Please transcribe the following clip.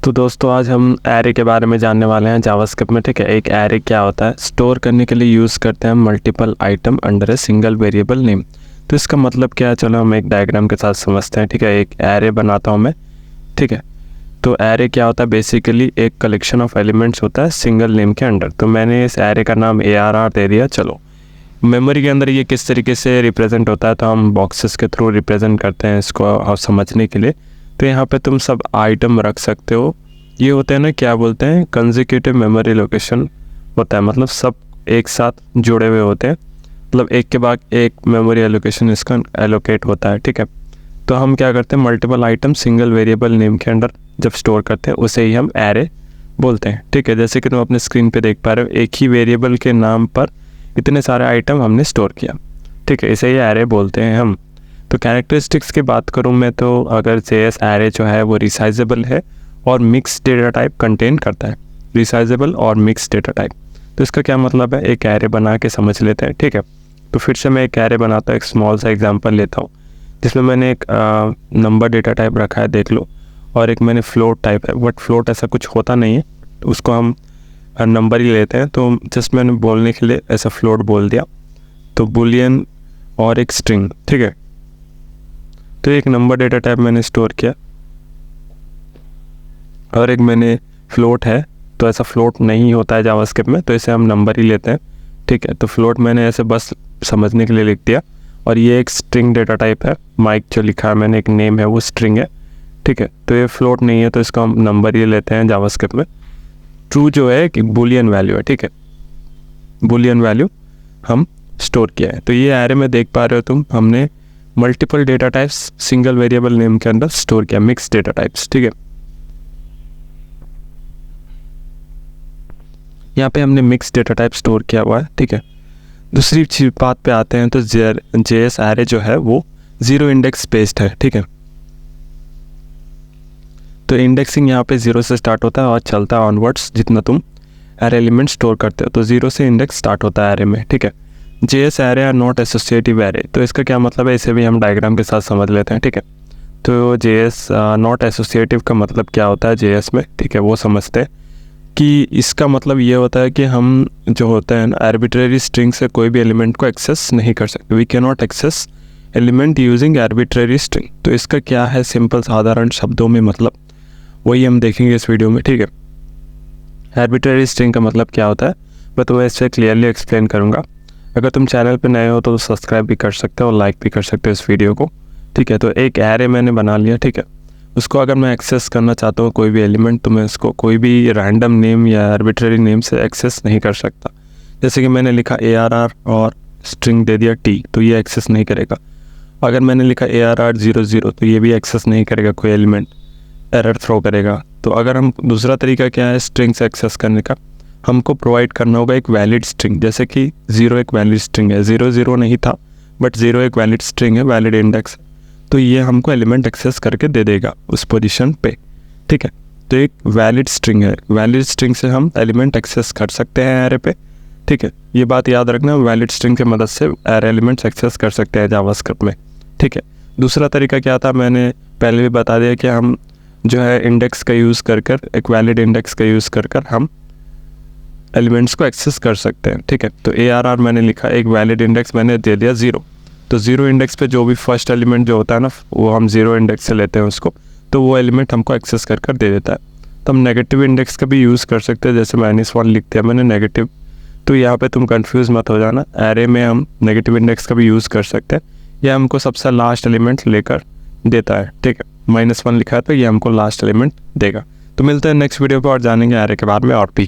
तो दोस्तों आज हम एरे के बारे में जानने वाले हैं जावास्क्रिप्ट में। ठीक है, एक एरे क्या होता है? स्टोर करने के लिए यूज़ करते हैं multiple item under a single variable name. तो इसका मतलब क्या है, चलो हम एक डायग्राम के साथ समझते हैं। ठीक है, एक एरे बनाता हूँ मैं। ठीक है, तो एरे क्या होता है? बेसिकली एक कलेक्शन ऑफ एलिमेंट्स होता है सिंगल नेम के अंडर। तो मैंने इस एरे का नाम ARR दे दिया। चलो मेमोरी के अंदर ये किस तरीके से रिप्रेजेंट होता है, तो हम बॉक्सेस के थ्रू रिप्रेजेंट करते हैं इसको समझने के लिए। तो यहाँ पे तुम सब आइटम रख सकते हो। ये होते हैं ना, क्या बोलते हैं, कंसेक्यूटिव मेमोरी लोकेशन होता है। मतलब सब एक साथ जुड़े हुए होते हैं, मतलब एक के बाद एक मेमोरी एलोकेशन इसका एलोकेट होता है। ठीक है, तो हम क्या करते हैं, multiple item single variable name के अंदर जब स्टोर करते हैं उसे ही हम एरे बोलते हैं। ठीक है, जैसे कि तुम अपने स्क्रीन पे देख पा रहे हो, एक ही वेरिएबल के नाम पर इतने सारे आइटम हमने स्टोर किया। ठीक है, इसे ही एरे बोलते हैं हम। तो कैरेक्टरिस्टिक्स की बात करूं मैं, तो अगर JS एरे जो है वो रिसाइजेबल है और मिक्स डेटा टाइप कंटेन करता है। रिसाइजेबल और मिक्स डेटा टाइप, तो इसका क्या मतलब है, एक एरे बना के समझ लेते हैं। ठीक है, तो फिर से मैं एक एरे बनाता हूँ, एक स्मॉल सा एग्जांपल लेता हूँ जिसमें मैंने एक नंबर डेटा टाइप रखा है, देख लो, और एक मैंने फ्लोट टाइप है। बट फ्लोट ऐसा कुछ होता नहीं है, उसको हम नंबर ही लेते हैं। तो जस्ट मैंने बोलने के लिए ऐसा फ्लोट बोल दिया। तो बुलियन और एक स्ट्रिंग। ठीक है, तो एक नंबर डेटा टाइप मैंने स्टोर किया और एक मैंने फ्लोट है। तो ऐसा फ्लोट नहीं होता है जावास्क्रिप्ट में, तो इसे हम नंबर ही लेते हैं। ठीक है, तो फ्लोट मैंने ऐसे बस समझने के लिए लिख दिया। और ये एक स्ट्रिंग डेटा टाइप है, माइक जो लिखा है मैंने, एक नेम है, वो स्ट्रिंग है। ठीक है, तो ये फ्लोट नहीं है, तो इसको हम नंबर ही लेते हैं जावास्क्रिप्ट में। ट्रू जो है कि बुलियन वैल्यू है। ठीक है, बुलियन वैल्यू हम स्टोर किया है। तो ये एरे में देख पा रहे हो तुम, हमने multiple data types single variable name के अंदर स्टोर किया, मिक्स डेटा टाइप्स। ठीक है, यहाँ पे हमने मिक्स डेटा टाइप स्टोर किया हुआ है। ठीक है, दूसरी बात पे आते हैं, तो JS एरे जो है वो 0 इंडेक्स बेस्ड है। ठीक है, तो इंडेक्सिंग यहाँ पे 0 से स्टार्ट होता है और चलता है ऑनवर्ड्स जितना तुम एरे एलिमेंट स्टोर करते हो। तो 0 से इंडेक्स स्टार्ट होता है एरे में। ठीक है, JS array are not associative array. तो इसका क्या मतलब है, इसे भी हम डायग्राम के साथ समझ लेते हैं। ठीक है, तो JS नॉट एसोसिएटिव का मतलब क्या होता है JS में, ठीक है, वो समझते हैं कि इसका मतलब ये होता है कि हम जो होता है ना, आर्बिट्रेरी स्ट्रिंग से कोई भी एलिमेंट को एक्सेस नहीं कर सकते। We can not access element using arbitrary string. तो इसका क्या है, सिंपल साधारण शब्दों में मतलब वही हम देखेंगे इस वीडियो में। ठीक है, आर्बिट्रेरी स्ट्रिंग का मतलब क्या होता है मैं तुम्हें इससे क्लियरली एक्सप्लेन करूँगा। अगर तुम चैनल पर नए हो तो सब्सक्राइब भी कर सकते हो और लाइक भी कर सकते हो इस वीडियो को। ठीक है, तो एक एरे मैंने बना लिया। ठीक है, उसको अगर मैं एक्सेस करना चाहता हूँ कोई भी एलिमेंट, तो मैं इसको कोई भी रैंडम नेम या आर्बिट्रेरी नेम से एक्सेस नहीं कर सकता। जैसे कि मैंने लिखा ARR और स्ट्रिंग दे दिया T, तो ये एक्सेस नहीं करेगा। अगर मैंने लिखा ARR 00, तो ये भी एक्सेस नहीं करेगा, कोई एलिमेंट एरर थ्रो करेगा। तो अगर हम दूसरा तरीका क्या है स्ट्रिंग से एक्सेस करने का, हमको प्रोवाइड करना होगा एक वैलिड स्ट्रिंग। जैसे कि 0 एक वैलिड स्ट्रिंग है, 00 नहीं था बट 0 एक वैलिड स्ट्रिंग है, वैलिड इंडेक्स है। तो ये हमको एलिमेंट एक्सेस करके दे देगा उस पोजीशन पे। ठीक है, तो एक वैलिड स्ट्रिंग है, वैलिड स्ट्रिंग से हम एलिमेंट एक्सेस कर सकते हैं एरे पे। ठीक है, ये बात याद रखना, वैलिड स्ट्रिंग की मदद से एरे एलिमेंट्स एक्सेस कर सकते हैं जावास्क्रिप्ट में। ठीक है, दूसरा तरीका क्या था, मैंने पहले भी बता दिया कि हम जो है इंडेक्स का यूज़ कर एक वैलिड इंडेक्स का यूज़ कर हम एलिमेंट्स को एक्सेस कर सकते हैं। ठीक है, तो ARR मैंने लिखा, एक वैलिड इंडेक्स मैंने दे दिया 0। तो 0 इंडेक्स पे जो भी फर्स्ट एलिमेंट जो होता है ना, वो हम 0 इंडेक्स से लेते हैं उसको, तो वो एलिमेंट हमको एक्सेस कर दे देता है। तो हम नेगेटिव इंडेक्स का भी यूज़ कर सकते हैं, जैसे -1 लिख दिया मैंने नेगेटिव। तो यहाँ पे तुम कंफ्यूज मत हो जाना, एरे में हम नेगेटिव इंडेक्स का भी यूज़ कर सकते हैं। यह हमको सबसे लास्ट एलिमेंट लेकर देता है। ठीक है, -1 लिखा है तो ये हमको लास्ट एलिमेंट देगा। तो मिलते हैं नेक्स्ट वीडियो पर और जानेंगे एरे के बारे में और भी।